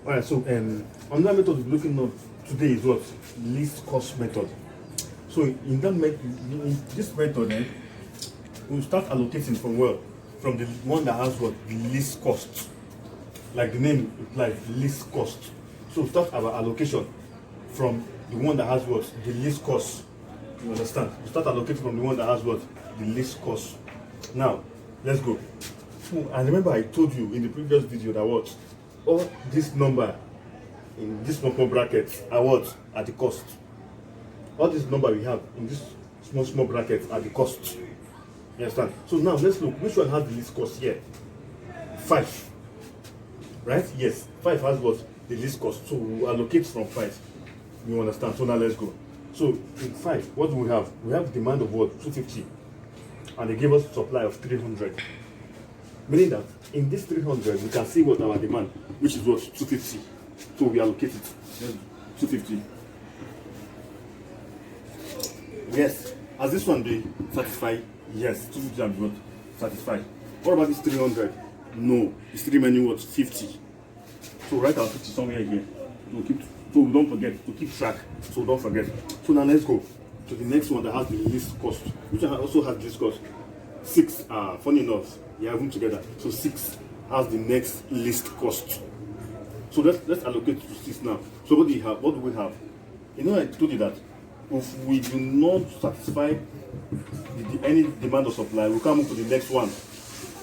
All right, so another method we're looking at today is what? Least cost method. So in this method, we'll start allocating from where? From the one that has what? The least cost. Like the name implies, least cost. So we'll start our allocation from the one that has what? The least cost. You understand? We start allocating from the one that has what? The least cost. Now, let's go. And remember I told you in the previous video that what? All this number in this small bracket are what? At the cost. All this number we have in this small bracket are the cost. You understand? So now let's look which one has the least cost here. 5. Right? Yes, 5 has what? The least cost. So we allocate from 5. You understand? So now let's go. So in 5, what do we have? We have demand of what? 250. And they gave us supply of 300. Meaning that in this 300, we can see what our demand, which is what? 250. So we allocate it. 250. Yes. Has this one been satisfied? Yes. 250 and what? Satisfied. What about this 300? No. It's still remaining what? 50. So write our 50 somewhere here. So we don't forget to keep track. So don't forget. So now let's go to the next one that has the least cost. Which one also has least cost? 6. Funny enough, you have them together. So 6 has the next least cost. So let's allocate to 6 now. So what do you have? What do we have? You know, I told you that if we do not satisfy any demand or supply, we can't move to the next one.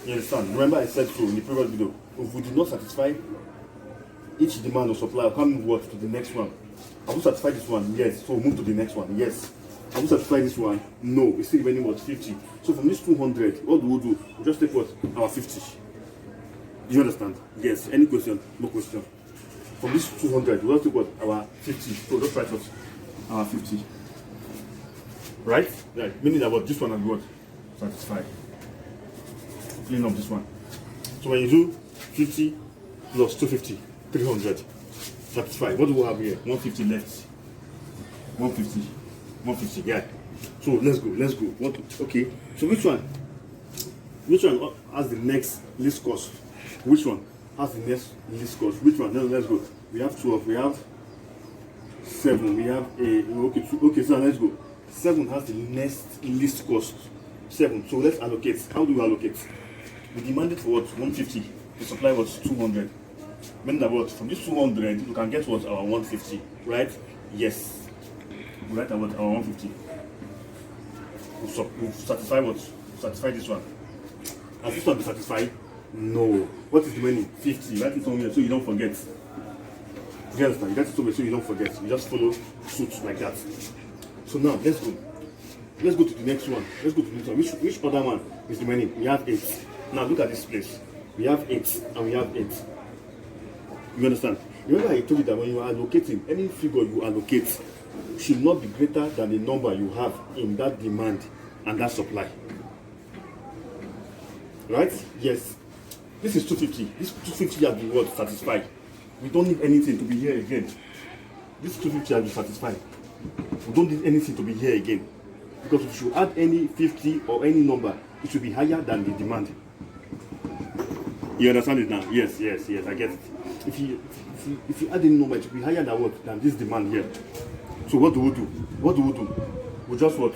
You understand? Remember I said so in the previous video. If we do not satisfy each demand or supply, we can't move what to the next one. I will satisfy this one, yes. So move to the next one, yes. I will satisfy this one, no. It's still remaining what? 50. So from this 200, what do we do? We just take what? Our 50. Do you understand? Yes. Any question? No question. From this 200, we just take what? Our 50. So just write what? Our 50. Right? Right. Meaning that what? This one will be what? Satisfied. Clean up this one. So when you do 50 plus 250, 300. Satisfied. What do we have here? 150 left. 150. 150. Yeah. So let's go. What? Okay. So which one? Which one has the next least cost? Which one has the next least cost? Which one? Then let's go. We have 12. We have 7. We have a. Okay. So let's go. 7 has the next least cost. 7. So let's allocate. How do we allocate? We demanded for what? 150. The supply was 200. Meaning that what? From this 200, you can get what? Our 150. Right? Yes. We write about our 150. We'll satisfy what? We'll satisfy this one. Has this one been satisfied? No. What is the remaining? 50. Write it somewhere so you don't forget. You understand? You write it somewhere so you don't forget. You just follow suit like that. So now let's go. Let's go to the next one. Let's go to the next one. Which other one is remaining? We have 8. Now look at this place. We have 8 and we have 8. You understand? Remember I told you that when you are allocating, any figure you allocate should not be greater than the number you have in that demand and that supply. Right? Yes. This is 250. This 250 has been what? Satisfied. We don't need anything to be here again. This 250 has been satisfied. We don't need anything to be here again. Because if you add any 50 or any number, it should be higher than the demand. You understand it now? Yes, I get it. If you add any number, it should be higher than what? Than this demand here. So what do we do? We just what?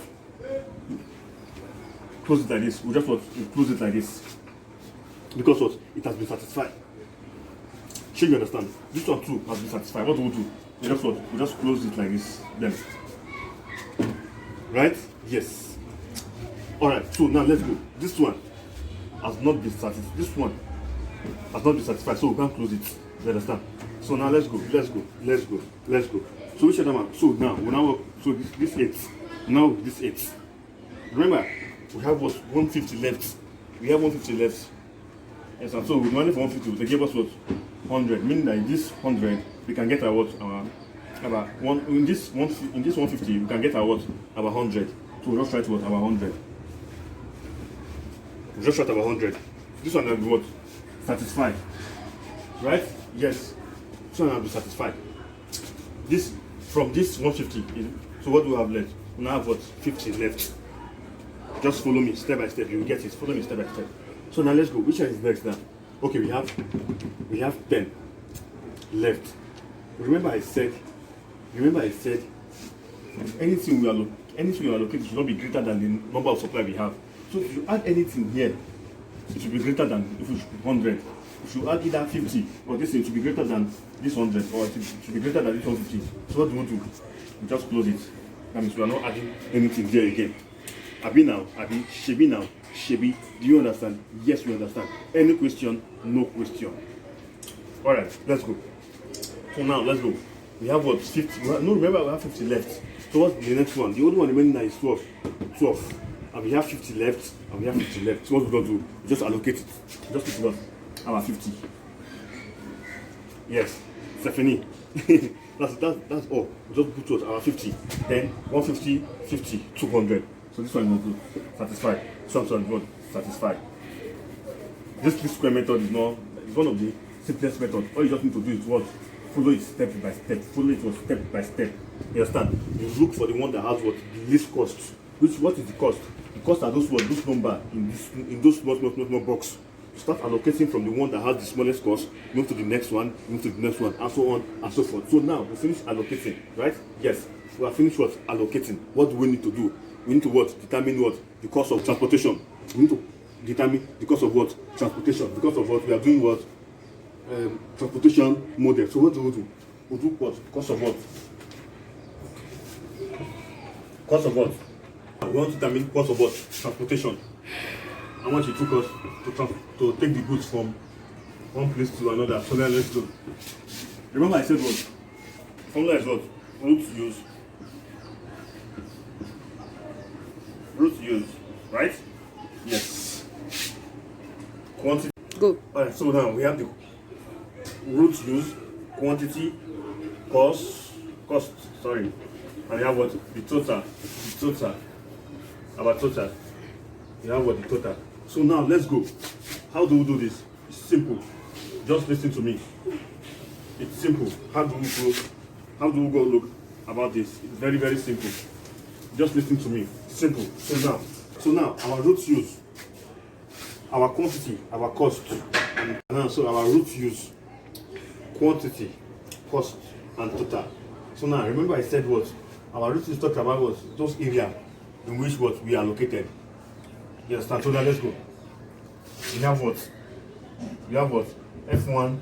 Close it like this. We just what? We close it like this. Because what? It has been satisfied. Should you understand? This one too has been satisfied. What do? We just what? We just close it like this. Then. Right? Yes. Alright, so now let's go. This one has not been satisfied. This one has not been satisfied, so we can't close it. You understand? So now let's go. So which other one? So now we now so this 8. Now this 8. Remember, we have what? 150 left. We have 150 left. Yes, and so we money for 150. They gave us what? 100. Meaning that in this 100 we can get our what? Our one in this 150 we can get our what? Our 100. So we just try to what? Our 100. We just write our 100. This one will be what? Satisfied. Right? Yes. This one will be satisfied. This from this 150. So what do we have left? We now have what? 50 left. Just follow me step by step. You will get it. Follow me step by step. So now let's go. Which one is next now? Okay, we have 10. left. Remember I said anything we allocate should not be greater than the number of supply we have. So if you add anything here, it should be greater than, if it should be 100. If you add either 50 or this thing, it should be greater than this 100, or it should be greater than this 150. So what do we do? We just close it. That means we are not adding anything there again. Abi now, Abi, Shebi now, Shebi. Do you understand? Yes, we understand. Any question? No question. Alright, let's go. So now, let's go. We have what? 50. No, remember we have 50 left. So what's the next one? The only one remaining now is 12. 12. And we have 50 left, and we have 50 left. So what we're going to do? We just allocate it. Just put it on our 50. Yes, Stephanie. that's all. We just put it our 50. Then 150, 50, 200. So this one will do. Satisfied. So I'm sorry, satisfied. This least square method is one of the simplest methods. All you just need to do is what? Follow it step by step. Follow it step by step. You understand? You look for the one that has what? The least cost. What is the cost? The cost are those number in those small box. You start allocating from the one that has the smallest cost, move to the next one, move to the next one, and so on and so forth. So now we finish allocating, right? Yes, we are finished what? Allocating. What do we need to do? We need to what? Determine what? The cost of transportation. We need to determine the cost of what? Transportation. Because of what? We are doing what? Transportation model. So what do we do? We do what? Cost of what? Cost of what? We want to determine cost of what? Transportation. How much it took us to take the goods from one place to another. So then let's go. Remember I said what? Formula is what? Root use, right? Yes. Quantity. Go. Alright, so now we have the root use, quantity, cost, sorry. And we have what? The total. Our total. We have what? The total. So now let's go. How do we do this? It's simple. Just listen to me. It's simple. How do we go look about this? It's very, very simple. Just listen to me. Simple. So now our root use, our quantity, our cost, and now so our root use, quantity, cost, and total. So now remember I said what? Our root use talked about what? Those areas in which what we are located. You understand? So now let's go. We have what? F1.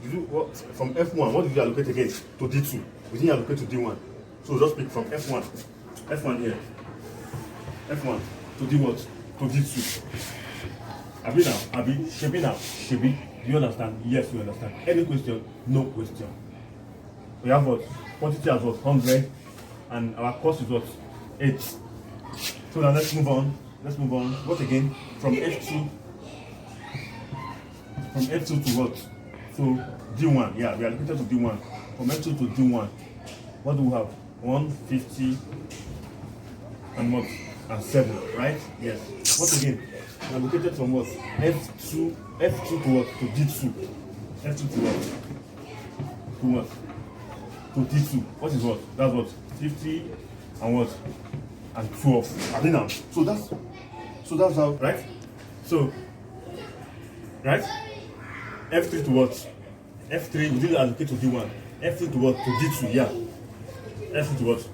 You do what? From F1, what did you allocate again? To D2. We didn't allocate to D1. So just pick from F1. F1 here. F1 to D what? To D2. Shebi now. Do you understand? Yes, we understand. Any question? No question. We have what? Quantity as what? 100. And our cost is what? 8. So now let's move on. What again? From F2 to what? So D1. Yeah, we are allocated to D1. From F2 to D1. What do we have? 150 and what? And 7, right? Yes. What again? We are allocated from what? F2 to what? To D2. F2 to what? To what? To D2. What is what? That's what? 50 and what? And 12. Now. So that's how, right? So, right? F3 to what? F3, we didn't allocate to D1. F3 to what? To D2, yeah. F3 to what?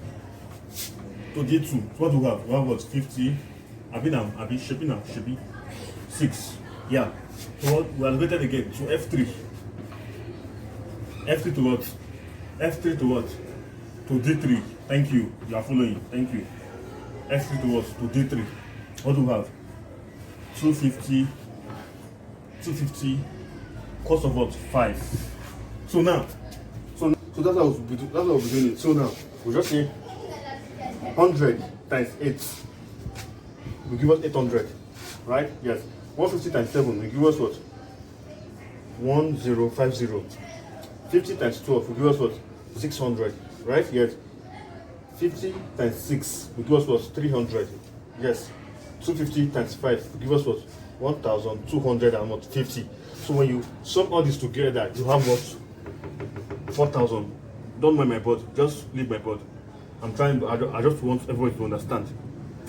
To D2. So what do we have? We have what? 50. Shebi. 6. Yeah. So what? We allocated again to F3. F3 to what? F3 to what? To D3. Thank you. You are following. Thank you. F3 to what? To D3. What do we have? 250. Cost of what? 5. So that's how we'll be doing it. So now we just say 100 times 8 will give us 800, right? Yes. 150 times 7 will give us what? 1050. 50 times 12 will give us what? 600, right? Yes. 50 times 6 will give us what? 300. Yes. 250 times 5 will give us what? 1250. So when you sum all this together, you have what? 4,000. Don't mind my board, just leave my board. I just want everybody to understand.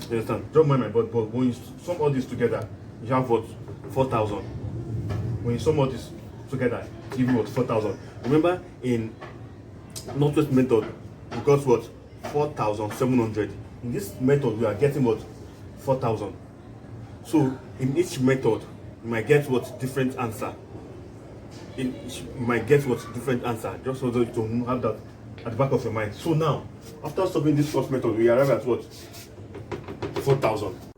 You understand? Don't mind my board, but when you sum all this together, you have what? 4,000. When you sum all this together, you give you what? 4,000. Remember, in northwest method, we got what? 4,700. In this method, we are getting what? 4,000. So in each method, you might get what? Different answer. You might get what? Different answer. Just so that you have that at the back of your mind. So now, after solving this first method, we arrive at what? 4,000.